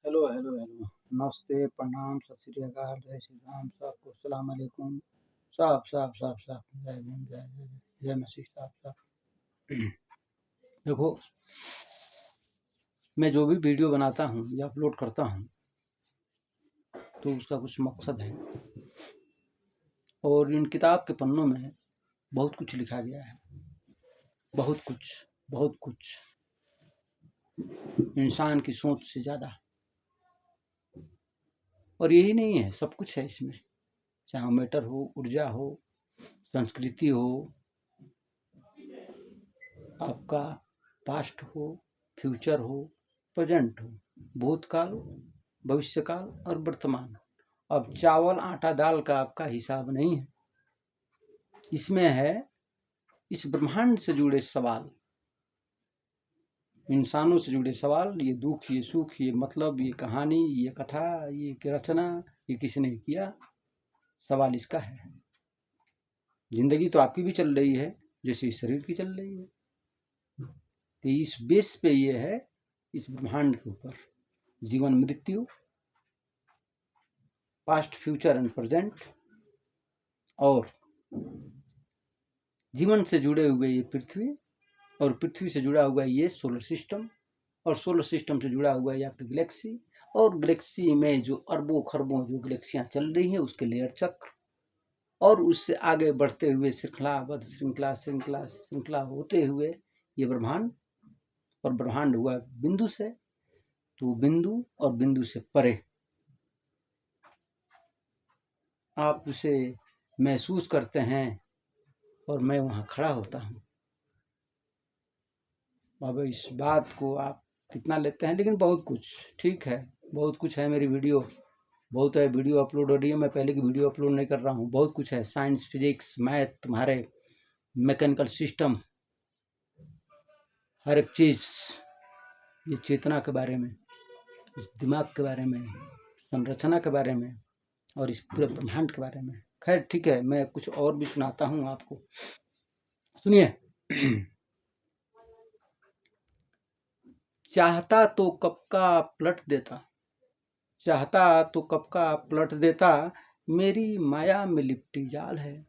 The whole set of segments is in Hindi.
Hello, hello, hello. नमस्ते, प्रणाम, सत श्री अकाल, जय श्री राम, सबको सलाम अलैकुम। साहब, साहब, साहब, साहब, जय भीम, जय जय जय, जय मसीह, साहब, साहब। देखो, मैं जो भी वीडियो बनाता हूँ या अपलोड करता हूँ, तो उसका कुछ मकसद है। और इन किताब के पन्नों में बहुत कुछ लिखा गया है, बहुत कुछ, बहुत कुछ। इंसान की सोच से ज़्यादा। और यही नहीं है, सब कुछ है इसमें, चाहे मैटर हो, ऊर्जा हो, संस्कृति हो, आपका पास्ट हो, फ्यूचर हो, प्रेजेंट हो, भूतकाल, भविष्यकाल और वर्तमान। अब चावल आटा दाल का आपका हिसाब नहीं है, इसमें है इस ब्रह्मांड से जुड़े सवाल, इंसानों से जुड़े सवाल, ये दुख, ये सुख, ये मतलब, ये कहानी, ये कथा, ये रचना, ये किसने किया, सवाल इसका है। जिंदगी तो आपकी भी चल रही है जैसे इस शरीर की चल रही है, तो इस बेस पे ये है, इस ब्रह्मांड के ऊपर जीवन मृत्यु, पास्ट फ्यूचर एंड प्रेजेंट, और जीवन से जुड़े हुए ये पृथ्वी, और पृथ्वी से जुड़ा हुआ ये सोलर सिस्टम, और सोलर सिस्टम से जुड़ा हुआ ये आपकी गैलेक्सी, और गैलेक्सी में जो अरबों खरबों जो गैलेक्सियां चल रही हैं उसके लेयर चक्र, और उससे आगे बढ़ते हुए श्रृंखलाबद्ध श्रृंखला श्रृंखला श्रृंखला होते हुए ये ब्रह्मांड, और ब्रह्मांड हुआ बिंदु से, तो बिंदु और बिंदु से परे आप उसे महसूस करते हैं, और मैं वहाँ खड़ा होता हूँ। अब इस बात को आप कितना लेते हैं, लेकिन बहुत कुछ ठीक है, बहुत कुछ है। मेरी वीडियो बहुत है, वीडियो अपलोड हो रही है, मैं पहले की वीडियो अपलोड नहीं कर रहा हूँ। बहुत कुछ है, साइंस, फिजिक्स, मैथ, तुम्हारे मैकेनिकल सिस्टम, हर एक चीज़, ये चेतना के बारे में, इस दिमाग के बारे में, संरचना के बारे में, और इस पूरे ब्रह्मांड के बारे में। खैर ठीक है, मैं कुछ और भी सुनाता हूँ आपको, सुनिए। चाहता तो कब का पलट देता, चाहता तो कब का पलट देता, मेरी माया में लिपटी जाल है।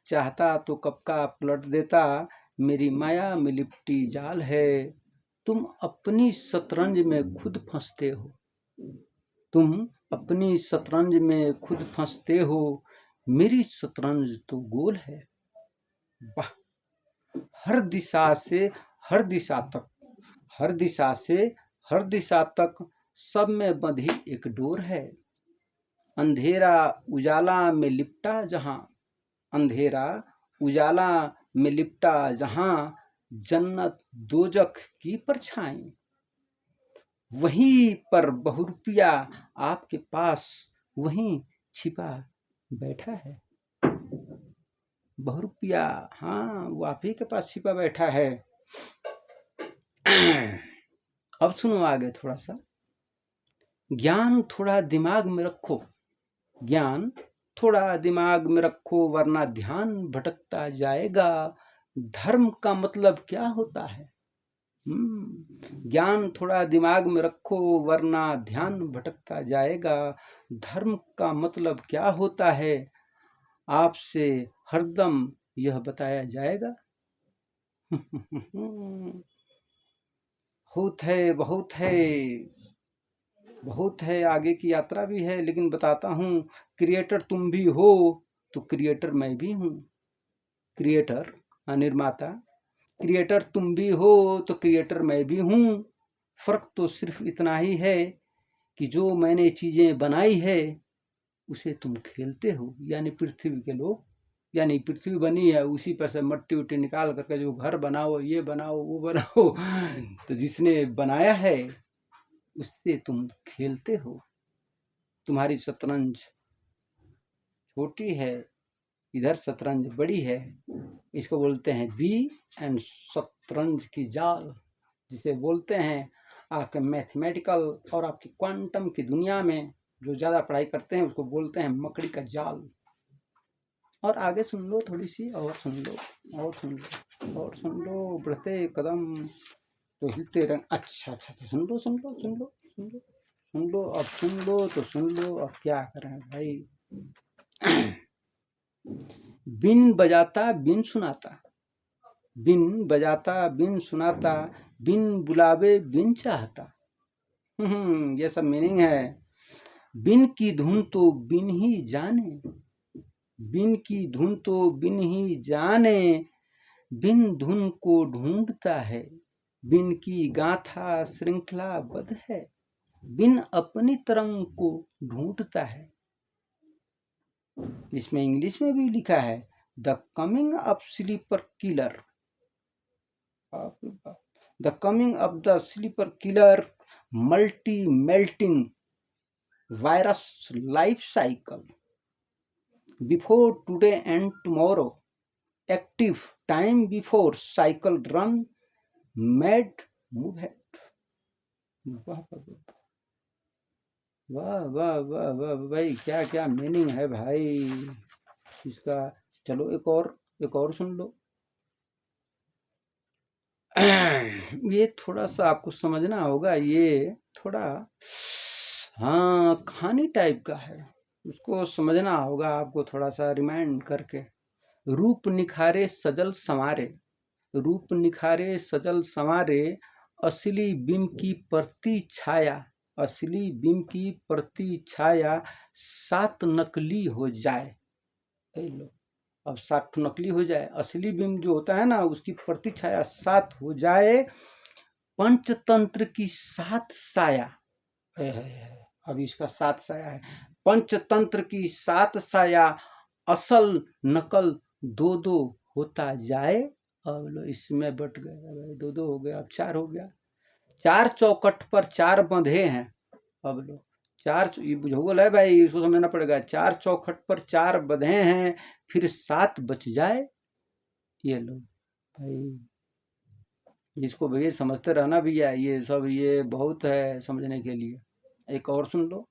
चाहता तो कब का पलट देता, मेरी माया में लिपटी जाल है। तुम अपनी शतरंज में खुद फंसते हो, तुम अपनी शतरंज में खुद फंसते हो, मेरी शतरंज तो गोल है। वाह! हर दिशा से हर दिशा तक, हर दिशा से हर दिशा तक, सब में बंधी एक डोर है। अंधेरा उजाला में लिपटा जहां, अंधेरा उजाला में लिपटा जहां, जन्नत दोजख की परछाई, वहीं पर बहुरूपिया आपके पास वहीं छिपा बैठा है। बहुरूपिया, हाँ, वो आप ही के पास छिपा बैठा है। अब सुनो आगे थोड़ा सा। ज्ञान थोड़ा दिमाग में रखो, ज्ञान थोड़ा दिमाग में रखो, वरना ध्यान भटकता जाएगा। धर्म का मतलब क्या होता है? ज्ञान थोड़ा दिमाग में रखो, वरना ध्यान भटकता जाएगा। धर्म का मतलब क्या होता है, आपसे हरदम यह बताया जाएगा। बहुत है, बहुत है, बहुत है, आगे की यात्रा भी है, लेकिन बताता हूँ। क्रिएटर तुम भी हो तो क्रिएटर मैं भी हूँ। क्रिएटर, निर्माता, क्रिएटर तुम भी हो तो क्रिएटर मैं भी हूँ। फर्क तो सिर्फ इतना ही है कि जो मैंने चीजें बनाई है उसे तुम खेलते हो, यानी पृथ्वी के लोग, यानी पृथ्वी बनी है, उसी पर से मट्टी उट्टी निकाल करके जो घर बनाओ, ये बनाओ, वो बनाओ, तो जिसने बनाया है उससे तुम खेलते हो। तुम्हारी शतरंज छोटी है, इधर शतरंज बड़ी है। इसको बोलते हैं बी एंड शतरंज की जाल, जिसे बोलते हैं आपके मैथमेटिकल और आपकी क्वांटम की दुनिया में जो ज़्यादा पढ़ाई करते हैं उसको बोलते हैं मकड़ी का जाल। और आगे सुन लो, थोड़ी सी और सुन लो, और सुन लो, और सुन लो, बढ़ते कदम तो हिलते रंग। अच्छा अच्छा अच्छा, सुन लो सुन लो सुन लो सुन लो, अब सुन लो तो सुन लो, अब क्या करें भाई। बिन बजाता बिन सुनाता, बिन बजाता बिन सुनाता, बिन बुलावे बिन चाहता। ये सब मीनिंग है। बिन की धुन तो बिन ही जाने, बिन की धुन तो बिन ही जाने, बिन धुन को ढूंढता है, बिन की गाथा श्रृंखलाबद्ध है, बिन अपनी तरंग को ढूंढता है। इसमें इंग्लिश में भी लिखा है, the coming of sleeper killer, the coming of the sleeper killer, multi melting virus life cycle, before today and tomorrow, active time before cycle run, mad move head. वाह वाह वाह वाह वाह भाई, क्या क्या मीनिंग है भाई इसका। चलो एक और सुन लो। ये थोड़ा सा आपको समझना होगा, ये थोड़ा हाँ कहानी टाइप का है, उसको समझना होगा आपको थोड़ा सा रिमाइंड करके। रूप निखारे सजल संवारे, रूप निखारे सजल संवारे, असली बिंब की प्रति छाया, असली बिंब की प्रति छाया, सात नकली हो जाए। लो, अब सात नकली हो जाए, असली बिंब जो होता है ना उसकी प्रति छाया सात हो जाए, पंचतंत्र की सात साया है। अब इसका सात साया है, पंचतंत्र की सात साया, असल नकल दो दो होता जाए। अब लो इसमें बट गए भाई, दो दो हो गया, अब चार हो गया। चार चौकट पर चार बंधे हैं, अब लो चार, ये भूगोल है भाई, इसको समझना पड़ेगा। चार चौखट पर चार बंधे हैं, फिर सात बच जाए। ये लो भाई, इसको भैया समझते रहना भैया, ये सब ये बहुत है समझने के लिए। एक और सुन लो।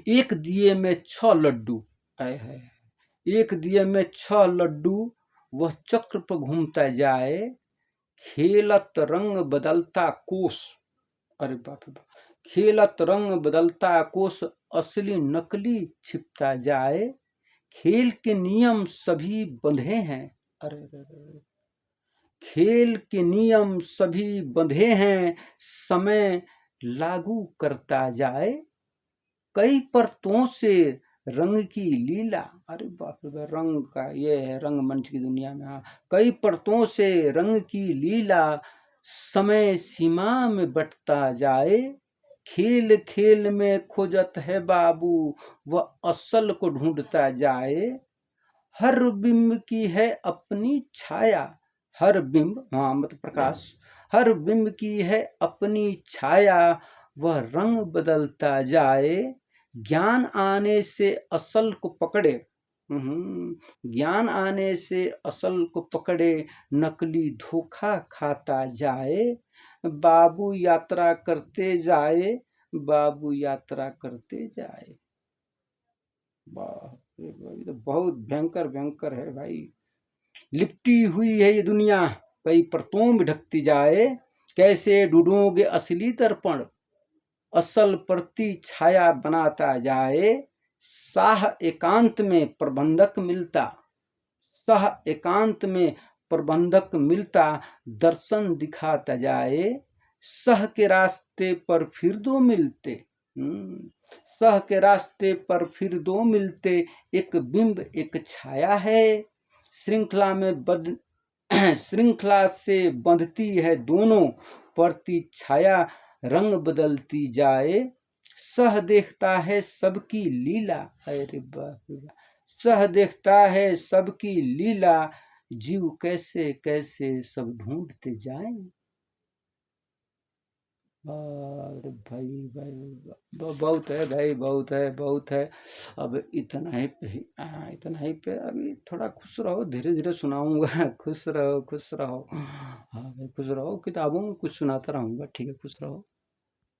एक दिए में 6 लड्डू, है एक दिए में 6 लड्डू, वह चक्र पर घूमता जाए, खेलत रंग बदलता कोस। अरे बाप रे बाप, खेलत रंग बदलता कोस, असली नकली छिपता जाए, खेल के नियम सभी बंधे हैं। अरे खेल के नियम सभी बंधे हैं, समय लागू करता जाए, कई परतों से रंग की लीला। अरे बाप रे, रंग का ये है रंगमंच की दुनिया में। हाँ, कई परतों से रंग की लीला, समय सीमा में बटता जाए, खेल खेल में खोजत है बाबू, वह असल को ढूंढता जाए, हर बिंब की है अपनी छाया, हर बिंब हाँ मतलब प्रकाश, हर बिंब की है अपनी छाया, वह रंग बदलता जाए, ज्ञान आने से असल को पकड़े, ज्ञान आने से असल को पकड़े, नकली धोखा खाता जाए, बाबू यात्रा करते जाए, बाबू यात्रा करते जाए। ये तो बहुत भयंकर भयंकर है भाई। लिपटी हुई है ये दुनिया, कई परतों में ढकती जाए, कैसे ढूंढोगे असली दर्पण, असल प्रति छाया बनाता जाए, साह एकांत में प्रबंधक मिलता, साह एकांत में प्रबंधक मिलता, दर्शन दिखाता जाए, सह के रास्ते पर फिर दो मिलते, सह के रास्ते पर फिर दो मिलते, एक बिंब एक छाया है, श्रृंखला में श्रृंखला से बंधती है दोनों, प्रति छाया रंग बदलती जाए, सह देखता है सबकी लीला। अरे बाप, सह देखता है सबकी लीला, जीव कैसे कैसे सब ढूंढते जाएं। अरे भाई भाई बहुत है भाई, बहुत है बहुत है। अब इतना ही पे इतना ही पे, अभी थोड़ा खुश रहो, धीरे धीरे सुनाऊंगा। खुश रहो खुश रहो, हाँ भाई खुश रहो, किताबों में कुछ सुनाता रहूंगा, ठीक है खुश रहो।